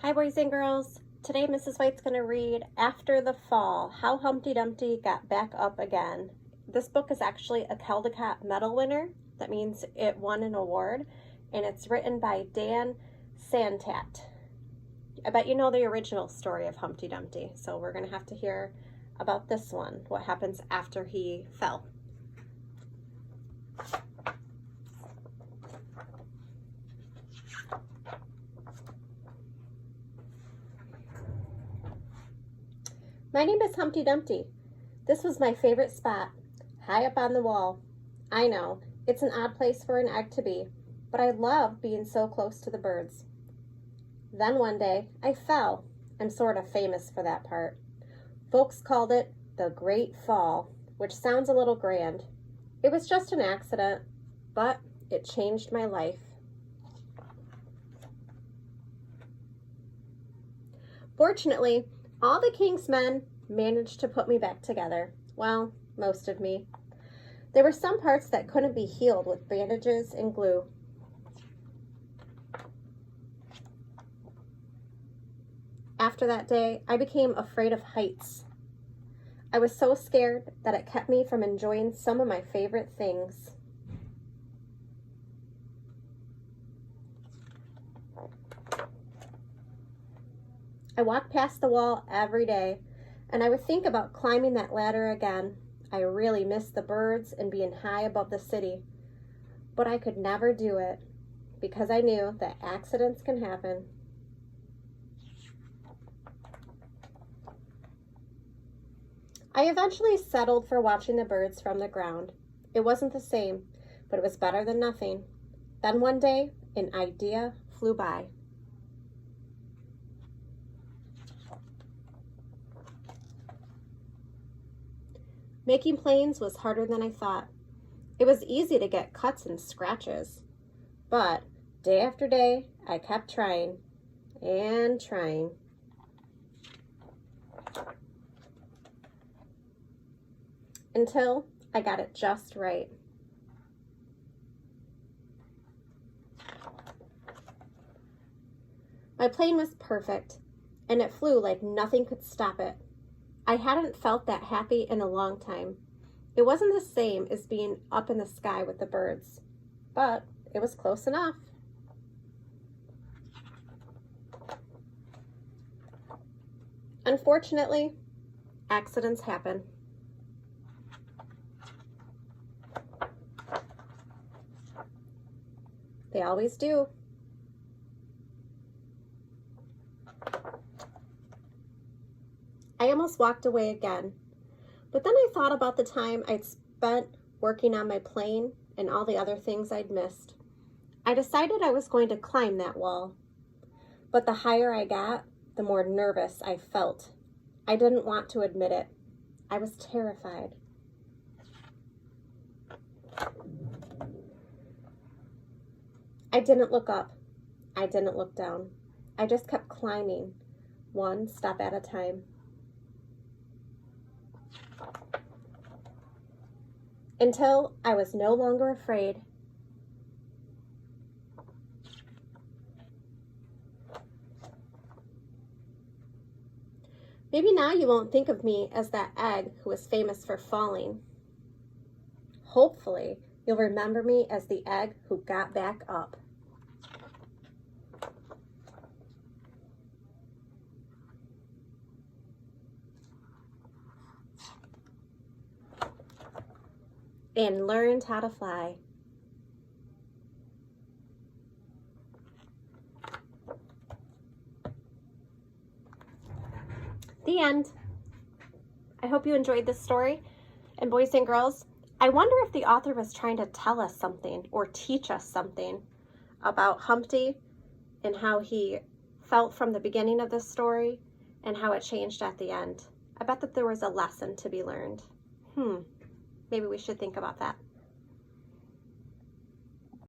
Hi boys and girls. Today Mrs. White's going to read After the Fall, How Humpty Dumpty Got Back Up Again. This book is actually a Caldecott Medal winner. That means it won an award, and it's written by Dan Santat. I bet you know the original story of Humpty Dumpty, so we're going to have to hear about this one, what happens after he fell. My name is Humpty Dumpty. This was my favorite spot, high up on the wall. I know, it's an odd place for an egg to be, but I love being so close to the birds. Then one day, I fell. I'm sort of famous for that part. Folks called it the Great Fall, which sounds a little grand. It was just an accident, but it changed my life. Fortunately, all the king's men managed to put me back together. Well, most of me. There were some parts that couldn't be healed with bandages and glue. After that day, I became afraid of heights. I was so scared that it kept me from enjoying some of my favorite things. I walked past the wall every day, and I would think about climbing that ladder again. I really missed the birds and being high above the city, but I could never do it because I knew that accidents can happen. I eventually settled for watching the birds from the ground. It wasn't the same, but it was better than nothing. Then one day, an idea flew by. Making planes was harder than I thought. It was easy to get cuts and scratches. But day after day, I kept trying and trying. Until I got it just right. My plane was perfect, and it flew like nothing could stop it. I hadn't felt that happy in a long time. It wasn't the same as being up in the sky with the birds, but it was close enough. Unfortunately, accidents happen. They always do. I almost walked away again, but then I thought about the time I'd spent working on my plane and all the other things I'd missed. I decided I was going to climb that wall, but the higher I got, the more nervous I felt. I didn't want to admit it. I was terrified. I didn't look up. I didn't look down. I just kept climbing, one step at a time. Until I was no longer afraid. Maybe now you won't think of me as that egg who was famous for falling. Hopefully, you'll remember me as the egg who got back up. And learned how to fly. The end. I hope you enjoyed this story. And boys and girls, I wonder if the author was trying to tell us something or teach us something about Humpty and how he felt from the beginning of the story and how it changed at the end. I bet that there was a lesson to be learned. Maybe we should think about that.